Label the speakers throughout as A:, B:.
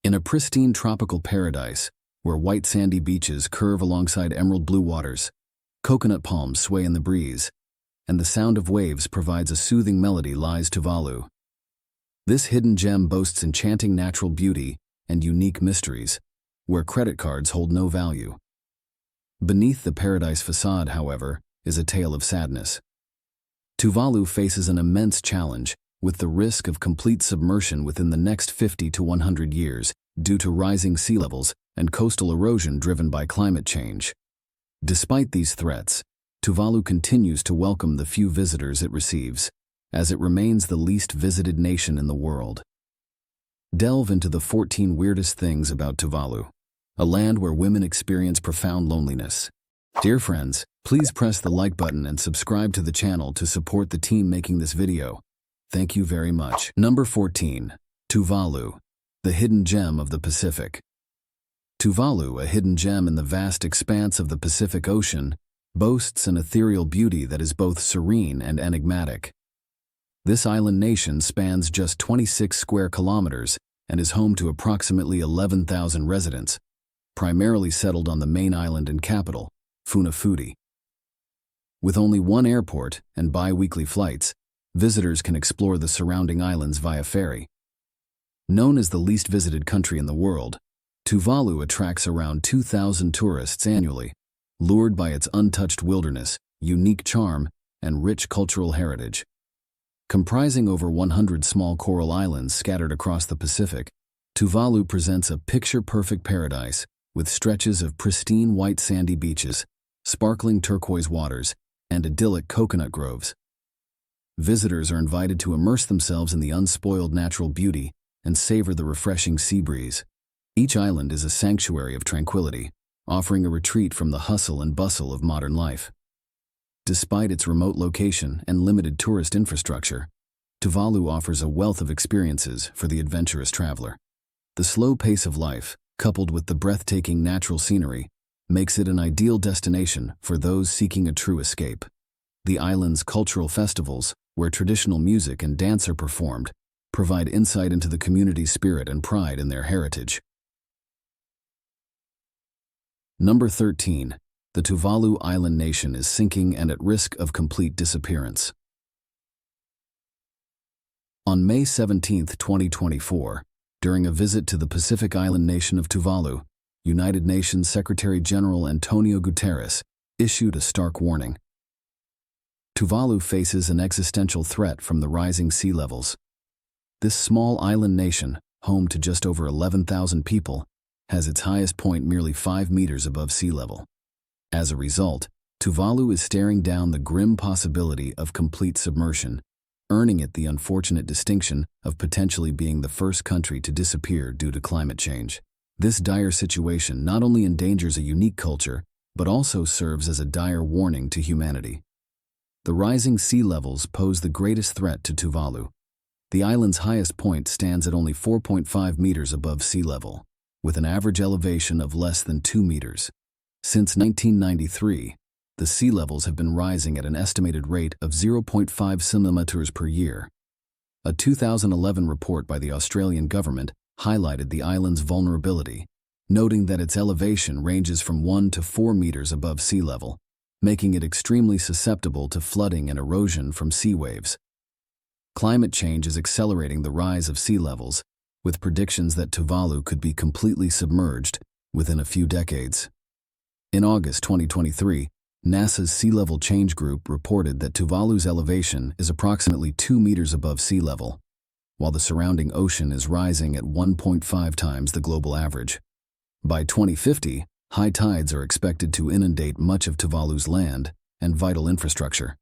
A: In a pristine tropical paradise, where white sandy beaches curve alongside emerald blue waters, coconut palms sway in the breeze, and the sound of waves provides a soothing melody, lies Tuvalu. This hidden gem boasts enchanting natural beauty and unique mysteries, where credit cards hold no value. Beneath the paradise facade, however, is a tale of sadness. Tuvalu faces an immense challenge, with the risk of complete submersion within the next 50 to 100 years due to rising sea levels and coastal erosion driven by climate change. Despite these threats, Tuvalu continues to welcome the few visitors it receives, as it remains the least visited nation in the world. Delve into the 14 weirdest things about Tuvalu, a land where women experience profound loneliness. Dear friends, please press the like button and subscribe to the channel to support the team making this video. Thank you very much. Number 14. Tuvalu, the hidden gem of the Pacific. Tuvalu, a hidden gem in the vast expanse of the Pacific Ocean, boasts an ethereal beauty that is both serene and enigmatic. This island nation spans just 26 square kilometers and is home to approximately 11,000 residents, primarily settled on the main island and capital, Funafuti. With only one airport and bi-weekly flights, visitors can explore the surrounding islands via ferry. Known as the least visited country in the world, Tuvalu attracts around 2,000 tourists annually, lured by its untouched wilderness, unique charm, and rich cultural heritage. Comprising over 100 small coral islands scattered across the Pacific, Tuvalu presents a picture-perfect paradise with stretches of pristine white sandy beaches, sparkling turquoise waters, and idyllic coconut groves. Visitors are invited to immerse themselves in the unspoiled natural beauty and savor the refreshing sea breeze. Each island is a sanctuary of tranquility, offering a retreat from the hustle and bustle of modern life. Despite its remote location and limited tourist infrastructure, Tuvalu offers a wealth of experiences for the adventurous traveler. The slow pace of life, coupled with the breathtaking natural scenery, makes it an ideal destination for those seeking a true escape. The island's cultural festivals, where traditional music and dance are performed, provide insight into the community's spirit and pride in their heritage. Number 13. The Tuvalu island nation is sinking and at risk of complete disappearance. On May 17, 2024, during a visit to the Pacific island nation of Tuvalu, United Nations Secretary-General Antonio Guterres issued a stark warning. Tuvalu faces an existential threat from the rising sea levels. This small island nation, home to just over 11,000 people, has its highest point merely 5 meters above sea level. As a result, Tuvalu is staring down the grim possibility of complete submersion, earning it the unfortunate distinction of potentially being the first country to disappear due to climate change. This dire situation not only endangers a unique culture, but also serves as a dire warning to humanity. The rising sea levels pose the greatest threat to Tuvalu. The island's highest point stands at only 4.5 meters above sea level, with an average elevation of less than 2 meters. Since 1993, the sea levels have been rising at an estimated rate of 0.5 centimeters per year. A 2011 report by the Australian government highlighted the island's vulnerability, noting that its elevation ranges from 1 to 4 meters above sea level, making it extremely susceptible to flooding and erosion from sea waves. Climate change is accelerating the rise of sea levels, with predictions that Tuvalu could be completely submerged within a few decades. In August 2023, NASA's Sea Level Change Group reported that Tuvalu's elevation is approximately 2 meters above sea level, while the surrounding ocean is rising at 1.5 times the global average. By 2050, high tides are expected to inundate much of Tuvalu's land and vital infrastructure.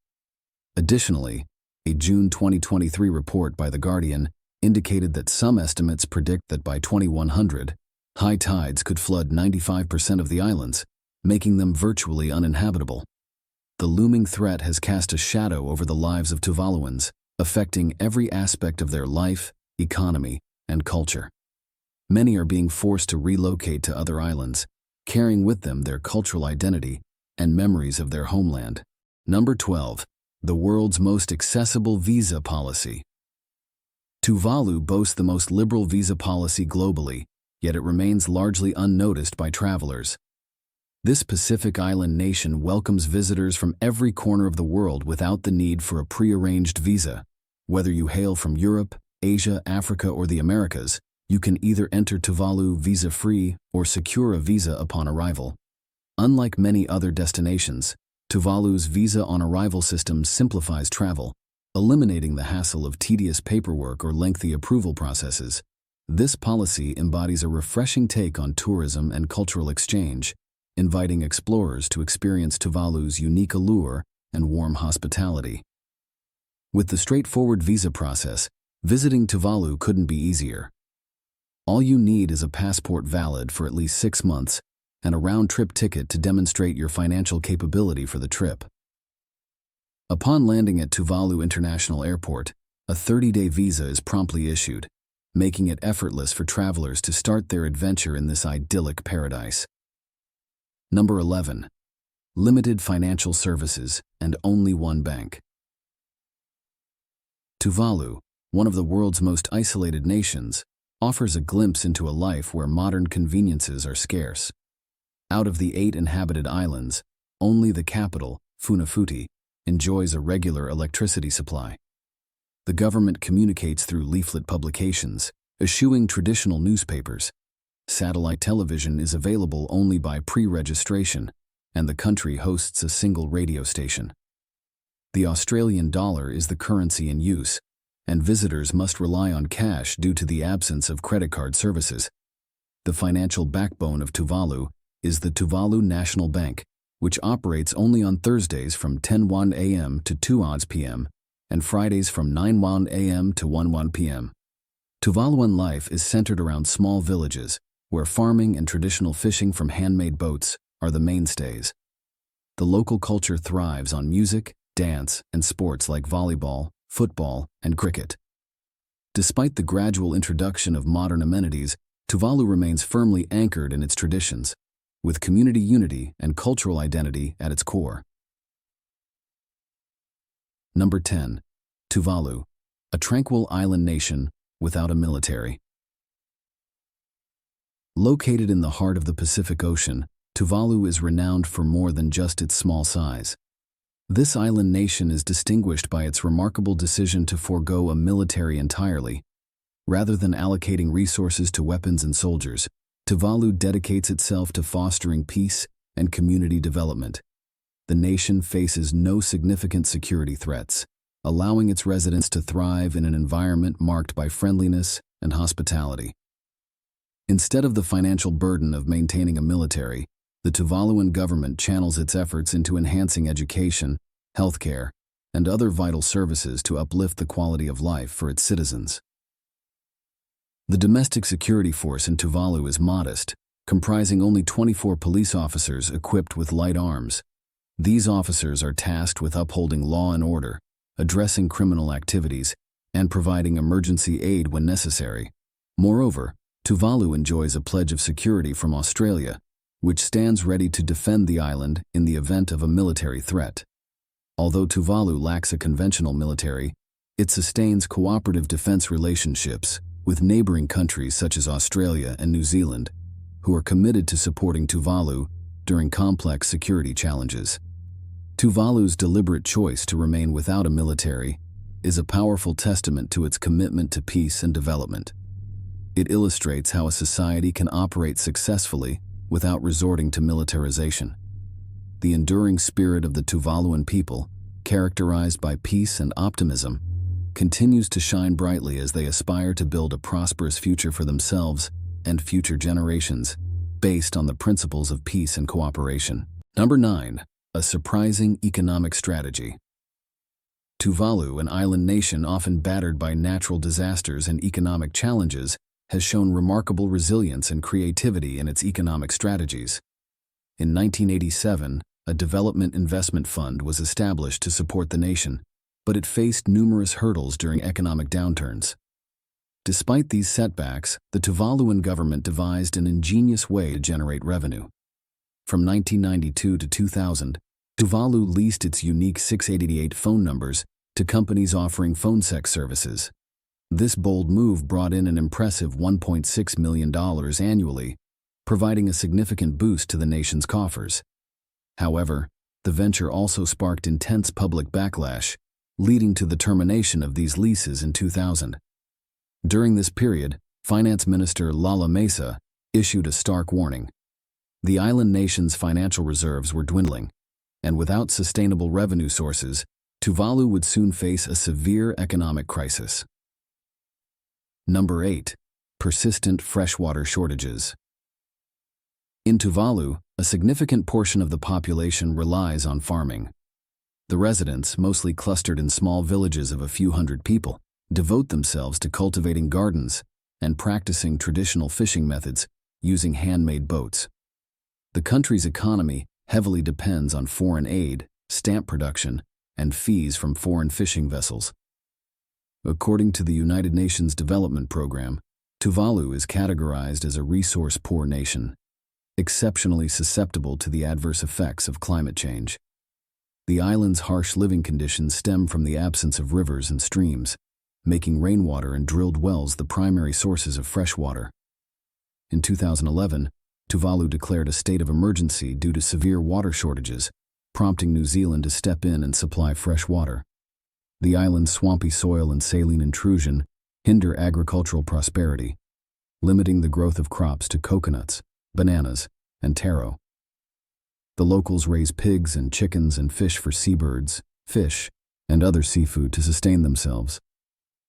A: Additionally, a June 2023 report by The Guardian indicated that some estimates predict that by 2100, high tides could flood 95% of the islands, making them virtually uninhabitable. The looming threat has cast a shadow over the lives of Tuvaluans, affecting every aspect of their life, economy, and culture. Many are being forced to relocate to other islands, carrying with them their cultural identity and memories of their homeland. Number 12. The world's most accessible visa policy. Tuvalu boasts the most liberal visa policy globally, yet it remains largely unnoticed by travelers. This Pacific island nation welcomes visitors from every corner of the world without the need for a pre-arranged visa. Whether you hail from Europe, Asia, Africa, or the Americas, you can either enter Tuvalu visa-free or secure a visa upon arrival. Unlike many other destinations, Tuvalu's visa-on-arrival system simplifies travel, eliminating the hassle of tedious paperwork or lengthy approval processes. This policy embodies a refreshing take on tourism and cultural exchange, inviting explorers to experience Tuvalu's unique allure and warm hospitality. With the straightforward visa process, visiting Tuvalu couldn't be easier. All you need is a passport valid for at least 6 months and a round-trip ticket to demonstrate your financial capability for the trip. Upon landing at Tuvalu International Airport, a 30-day visa is promptly issued, making it effortless for travelers to start their adventure in this idyllic paradise. Number 11. Limited financial services and only one bank. Tuvalu, one of the world's most isolated nations, offers a glimpse into a life where modern conveniences are scarce. Out of the 8 inhabited islands, only the capital, Funafuti, enjoys a regular electricity supply. The government communicates through leaflet publications, eschewing traditional newspapers. Satellite television is available only by pre-registration, and the country hosts a single radio station. The Australian dollar is the currency in use, and visitors must rely on cash due to the absence of credit card services. The financial backbone of Tuvalu is the Tuvalu National Bank, which operates only on Thursdays from 10:01 a.m. to 2:00 p.m. and Fridays from 9:01 a.m. to 1:01 p.m. Tuvaluan life is centered around small villages, where farming and traditional fishing from handmade boats are the mainstays. The local culture thrives on music, dance, and sports like volleyball, football, and cricket. Despite the gradual introduction of modern amenities, Tuvalu remains firmly anchored in its traditions, with community unity and cultural identity at its core. Number 10. Tuvalu, a tranquil island nation without a military. Located in the heart of the Pacific Ocean, Tuvalu is renowned for more than just its small size. This island nation is distinguished by its remarkable decision to forego a military entirely. Rather than allocating resources to weapons and soldiers, Tuvalu dedicates itself to fostering peace and community development. The nation faces no significant security threats, allowing its residents to thrive in an environment marked by friendliness and hospitality. Instead of the financial burden of maintaining a military, the Tuvaluan government channels its efforts into enhancing education, healthcare, and other vital services to uplift the quality of life for its citizens. The domestic security force in Tuvalu is modest, comprising only 24 police officers equipped with light arms. These officers are tasked with upholding law and order, addressing criminal activities, and providing emergency aid when necessary. Moreover, Tuvalu enjoys a pledge of security from Australia, which stands ready to defend the island in the event of a military threat. Although Tuvalu lacks a conventional military, it sustains cooperative defense relationships with neighboring countries such as Australia and New Zealand, who are committed to supporting Tuvalu during complex security challenges. Tuvalu's deliberate choice to remain without a military is a powerful testament to its commitment to peace and development. It illustrates how a society can operate successfully without resorting to militarization. The enduring spirit of the Tuvaluan people, characterized by peace and optimism, continues to shine brightly as they aspire to build a prosperous future for themselves and future generations, based on the principles of peace and cooperation. Number 9. A surprising economic strategy. Tuvalu, an island nation often battered by natural disasters and economic challenges, has shown remarkable resilience and creativity in its economic strategies. In 1987, a development investment fund was established to support the nation, but it faced numerous hurdles during economic downturns. Despite these setbacks, the Tuvaluan government devised an ingenious way to generate revenue. From 1992 to 2000, Tuvalu leased its unique 688 phone numbers to companies offering phone sex services. This bold move brought in an impressive $1.6 million annually, providing a significant boost to the nation's coffers. However, the venture also sparked intense public backlash, leading to the termination of these leases in 2000. During this period, Finance Minister Lala Mesa issued a stark warning. The island nation's financial reserves were dwindling, and without sustainable revenue sources, Tuvalu would soon face a severe economic crisis. Number 8. Persistent freshwater shortages. In Tuvalu, a significant portion of the population relies on farming. The residents, mostly clustered in small villages of a few hundred people, devote themselves to cultivating gardens and practicing traditional fishing methods using handmade boats. The country's economy heavily depends on foreign aid, stamp production, and fees from foreign fishing vessels. According to the United Nations Development Program, Tuvalu is categorized as a resource-poor nation, exceptionally susceptible to the adverse effects of climate change. The island's harsh living conditions stem from the absence of rivers and streams, making rainwater and drilled wells the primary sources of fresh water. In 2011, Tuvalu declared a state of emergency due to severe water shortages, prompting New Zealand to step in and supply fresh water. The island's swampy soil and saline intrusion hinder agricultural prosperity, limiting the growth of crops to coconuts, bananas, and taro. The locals raise pigs and chickens and fish for seabirds, fish, and other seafood to sustain themselves.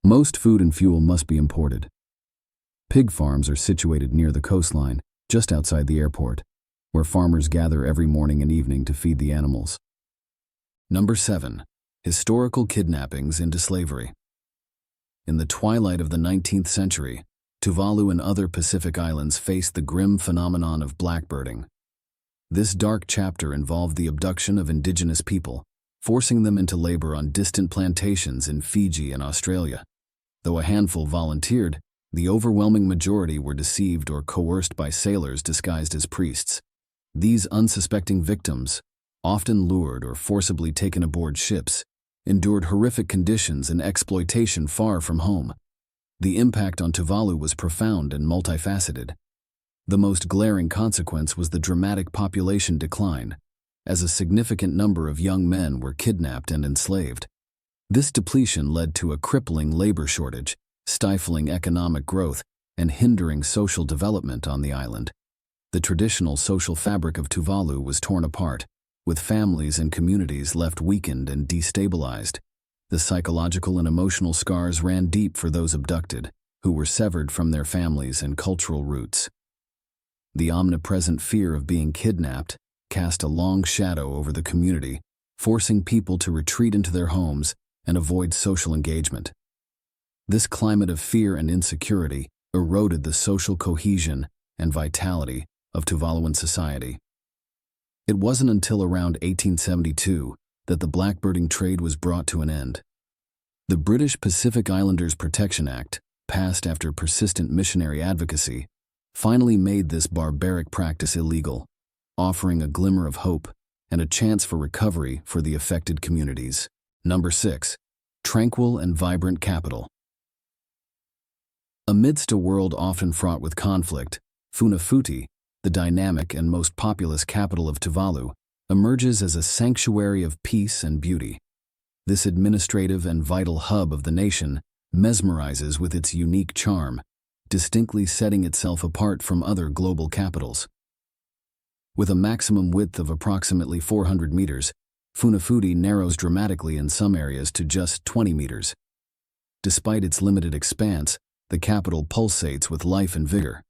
A: Most food and fuel must be imported. Pig farms are situated near the coastline, just outside the airport, where farmers gather every morning and evening to feed the animals. Number 7. Historical kidnappings into slavery. In the twilight of the 19th century, Tuvalu and other Pacific islands faced the grim phenomenon of blackbirding. This dark chapter involved the abduction of indigenous people, forcing them into labor on distant plantations in Fiji and Australia. Though a handful volunteered, the overwhelming majority were deceived or coerced by sailors disguised as priests. These unsuspecting victims, often lured or forcibly taken aboard ships, endured horrific conditions and exploitation far from home. The impact on Tuvalu was profound and multifaceted. The most glaring consequence was the dramatic population decline, as a significant number of young men were kidnapped and enslaved. This depletion led to a crippling labor shortage, stifling economic growth and hindering social development on the island. The traditional social fabric of Tuvalu was torn apart, with families and communities left weakened and destabilized. The psychological and emotional scars ran deep for those abducted, who were severed from their families and cultural roots. The omnipresent fear of being kidnapped cast a long shadow over the community, forcing people to retreat into their homes and avoid social engagement. This climate of fear and insecurity eroded the social cohesion and vitality of Tuvaluan society. It wasn't until around 1872 that the blackbirding trade was brought to an end. The British Pacific Islanders Protection Act, passed after persistent missionary advocacy, finally made this barbaric practice illegal, offering a glimmer of hope and a chance for recovery for the affected communities. Number 6. Tranquil and vibrant capital. Amidst a world often fraught with conflict, Funafuti, the dynamic and most populous capital of Tuvalu, emerges as a sanctuary of peace and beauty. This administrative and vital hub of the nation mesmerizes with its unique charm, distinctly setting itself apart from other global capitals. With a maximum width of approximately 400 meters, Funafuti narrows dramatically in some areas to just 20 meters. Despite its limited expanse, the capital pulsates with life and vigor.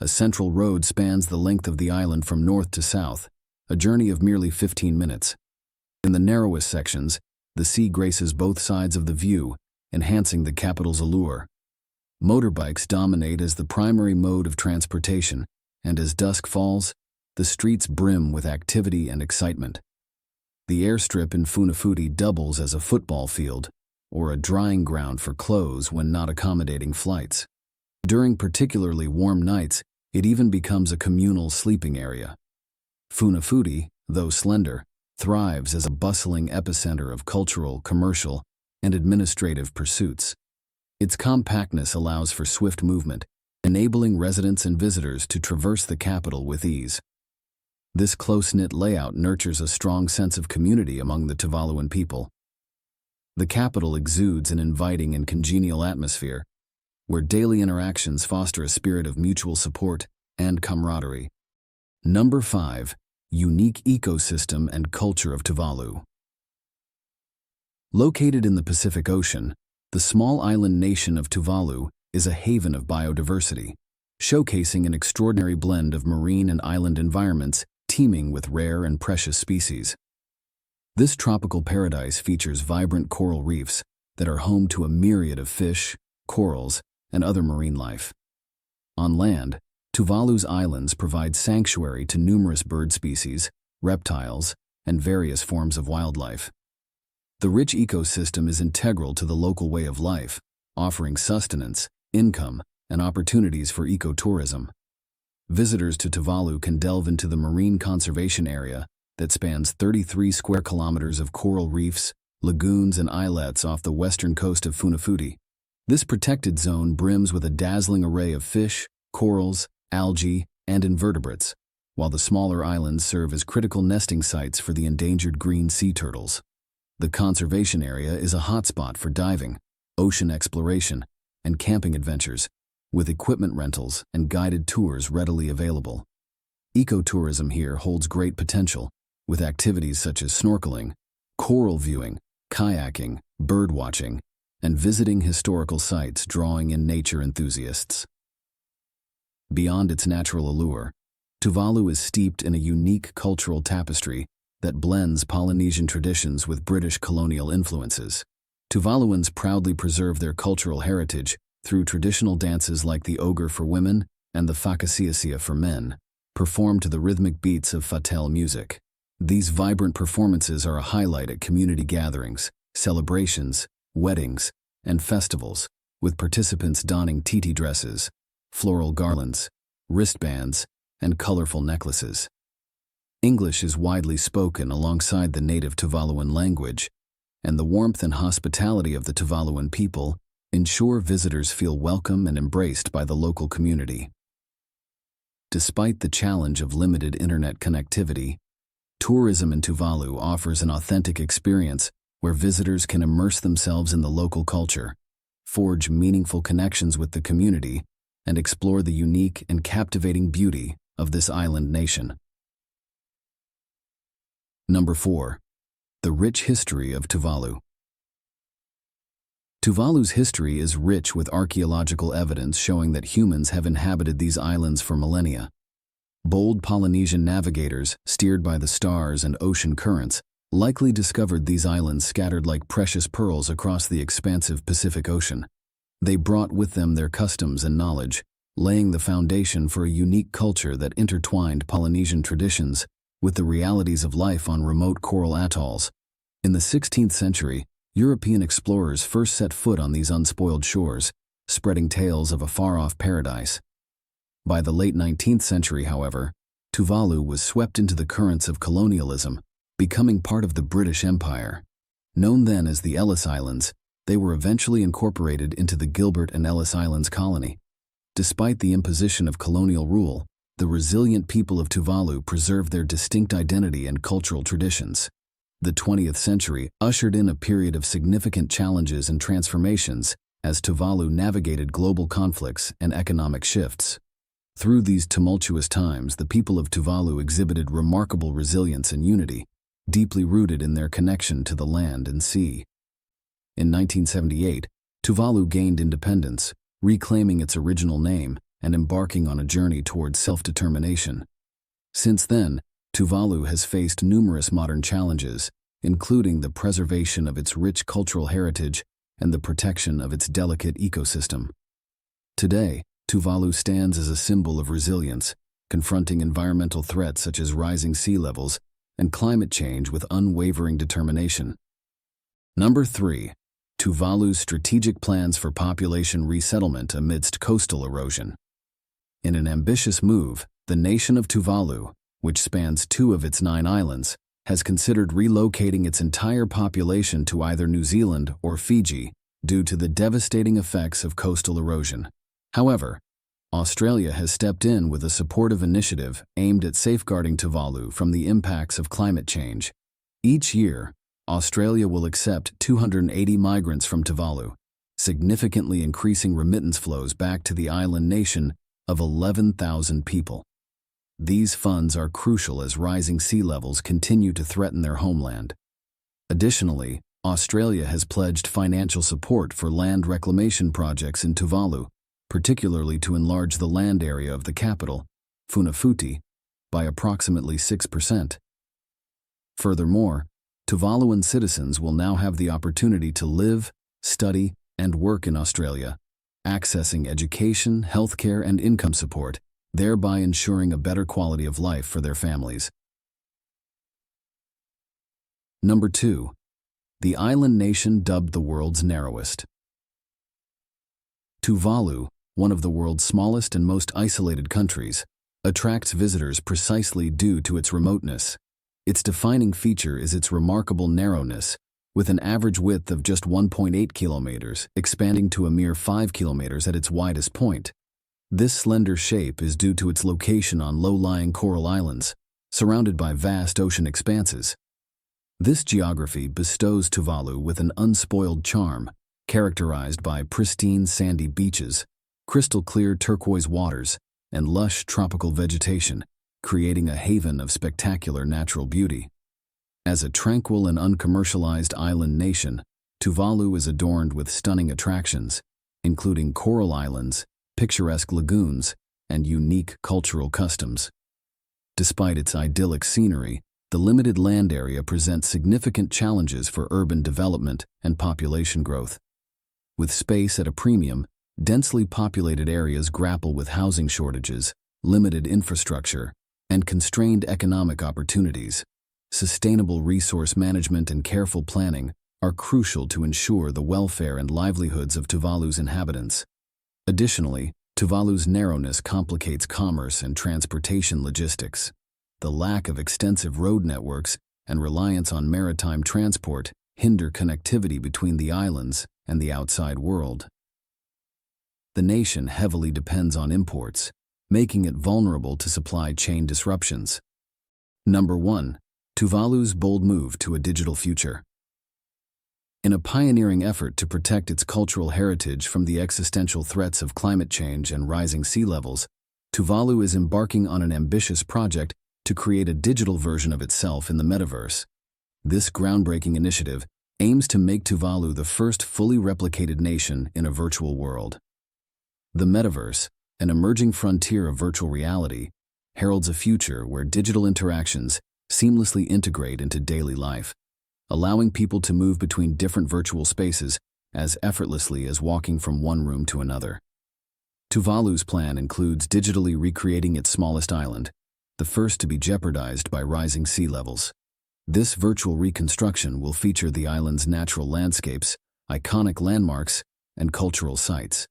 A: A central road spans the length of the island from north to south, a journey of merely 15 minutes. In the narrowest sections, the sea graces both sides of the view, enhancing the capital's allure. Motorbikes dominate as the primary mode of transportation, and as dusk falls, the streets brim with activity and excitement. The airstrip in Funafuti doubles as a football field, or a drying ground for clothes when not accommodating flights. During particularly warm nights, it even becomes a communal sleeping area. Funafuti, though slender, thrives as a bustling epicenter of cultural, commercial, and administrative pursuits. Its compactness allows for swift movement, enabling residents and visitors to traverse the capital with ease. This close-knit layout nurtures a strong sense of community among the Tuvaluan people. The capital exudes an inviting and congenial atmosphere, where daily interactions foster a spirit of mutual support and camaraderie. Number 5. Unique ecosystem and culture of Tuvalu. Located in the Pacific Ocean, the small island nation of Tuvalu is a haven of biodiversity, showcasing an extraordinary blend of marine and island environments teeming with rare and precious species. This tropical paradise features vibrant coral reefs that are home to a myriad of fish, corals, and other marine life. On land, Tuvalu's islands provide sanctuary to numerous bird species, reptiles, and various forms of wildlife. The rich ecosystem is integral to the local way of life, offering sustenance, income, and opportunities for ecotourism. Visitors to Tuvalu can delve into the marine conservation area that spans 33 square kilometers of coral reefs, lagoons, and islets off the western coast of Funafuti. This protected zone brims with a dazzling array of fish, corals, algae, and invertebrates, while the smaller islands serve as critical nesting sites for the endangered green sea turtles. The conservation area is a hotspot for diving, ocean exploration, and camping adventures, with equipment rentals and guided tours readily available. Ecotourism here holds great potential, with activities such as snorkeling, coral viewing, kayaking, birdwatching, and visiting historical sites drawing in nature enthusiasts. Beyond its natural allure, Tuvalu is steeped in a unique cultural tapestry that blends Polynesian traditions with British colonial influences. Tuvaluans proudly preserve their cultural heritage through traditional dances like the ogre for women and the fakasiasia for men, performed to the rhythmic beats of fatel music. These vibrant performances are a highlight at community gatherings, celebrations, weddings, and festivals, with participants donning titi dresses, floral garlands, wristbands, and colorful necklaces. English is widely spoken alongside the native Tuvaluan language, and the warmth and hospitality of the Tuvaluan people ensure visitors feel welcome and embraced by the local community. Despite the challenge of limited internet connectivity, tourism in Tuvalu offers an authentic experience where visitors can immerse themselves in the local culture, forge meaningful connections with the community, and explore the unique and captivating beauty of this island nation. Number 4. The rich history of Tuvalu. Tuvalu's history is rich with archaeological evidence showing that humans have inhabited these islands for millennia. Bold Polynesian navigators, steered by the stars and ocean currents, likely discovered these islands scattered like precious pearls across the expansive Pacific Ocean. They brought with them their customs and knowledge, laying the foundation for a unique culture that intertwined Polynesian traditions with the realities of life on remote coral atolls. In the 16th century, European explorers first set foot on these unspoiled shores, spreading tales of a far-off paradise. By the late 19th century, however, Tuvalu was swept into the currents of colonialism, becoming part of the British Empire. Known then as the Ellis Islands, they were eventually incorporated into the Gilbert and Ellis Islands colony. Despite the imposition of colonial rule, the resilient people of Tuvalu preserved their distinct identity and cultural traditions. The 20th century ushered in a period of significant challenges and transformations as Tuvalu navigated global conflicts and economic shifts. Through these tumultuous times, the people of Tuvalu exhibited remarkable resilience and unity, deeply rooted in their connection to the land and sea. In 1978, Tuvalu gained independence, reclaiming its original name and embarking on a journey towards self-determination. Since then, Tuvalu has faced numerous modern challenges, including the preservation of its rich cultural heritage and the protection of its delicate ecosystem. Today, Tuvalu stands as a symbol of resilience, confronting environmental threats such as rising sea levels and climate change with unwavering determination. Number 3. Tuvalu's strategic plans for population resettlement amidst coastal erosion. In an ambitious move, the nation of Tuvalu, which spans 2 of its 9 islands, has considered relocating its entire population to either New Zealand or Fiji due to the devastating effects of coastal erosion. However, Australia has stepped in with a supportive initiative aimed at safeguarding Tuvalu from the impacts of climate change. Each year, Australia will accept 280 migrants from Tuvalu, significantly increasing remittance flows back to the island nation of 11,000 people. These funds are crucial as rising sea levels continue to threaten their homeland. Additionally, Australia has pledged financial support for land reclamation projects in Tuvalu, particularly to enlarge the land area of the capital, Funafuti, by approximately 6%. Furthermore, Tuvaluan citizens will now have the opportunity to live, study, and work in Australia, accessing education, healthcare, and income support, thereby ensuring a better quality of life for their families. Number 2. The island nation dubbed the world's narrowest. Tuvalu, one of the world's smallest and most isolated countries, attracts visitors precisely due to its remoteness. Its defining feature is its remarkable narrowness, with an average width of just 1.8 kilometers, expanding to a mere 5 kilometers at its widest point. This slender shape is due to its location on low-lying coral islands, surrounded by vast ocean expanses. This geography bestows Tuvalu with an unspoiled charm, characterized by pristine sandy beaches, crystal-clear turquoise waters, and lush tropical vegetation, creating a haven of spectacular natural beauty. As a tranquil and uncommercialized island nation, Tuvalu is adorned with stunning attractions, including coral islands, picturesque lagoons, and unique cultural customs. Despite its idyllic scenery, the limited land area presents significant challenges for urban development and population growth. With space at a premium, densely populated areas grapple with housing shortages, limited infrastructure, and constrained economic opportunities. Sustainable resource management and careful planning are crucial to ensure the welfare and livelihoods of Tuvalu's inhabitants. Additionally, Tuvalu's narrowness complicates commerce and transportation logistics. The lack of extensive road networks and reliance on maritime transport hinder connectivity between the islands and the outside world. The nation heavily depends on imports, making it vulnerable to supply chain disruptions. Number 1. Tuvalu's bold move to a digital future. In a pioneering effort to protect its cultural heritage from the existential threats of climate change and rising sea levels, Tuvalu is embarking on an ambitious project to create a digital version of itself in the metaverse. This groundbreaking initiative aims to make Tuvalu the first fully replicated nation in a virtual world. The metaverse, an emerging frontier of virtual reality, heralds a future where digital interactions seamlessly integrate into daily life, allowing people to move between different virtual spaces as effortlessly as walking from one room to another. Tuvalu's plan includes digitally recreating its smallest island, the first to be jeopardized by rising sea levels. This virtual reconstruction will feature the island's natural landscapes, iconic landmarks, and cultural sites.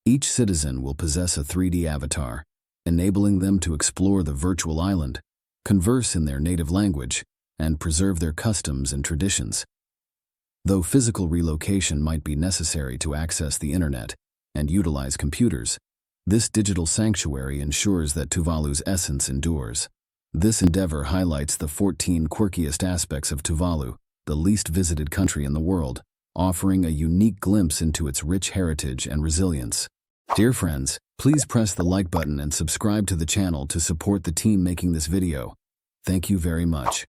A: Each citizen will possess a 3D avatar, enabling them to explore the virtual island, converse in their native language, and preserve their customs and traditions. Though physical relocation might be necessary to access the internet and utilize computers, this digital sanctuary ensures that Tuvalu's essence endures. This endeavor highlights the 14 quirkiest aspects of Tuvalu, the least visited country in the world, offering a unique glimpse into its rich heritage and resilience. Dear friends, please press the like button and subscribe to the channel to support the team making this video. Thank you very much.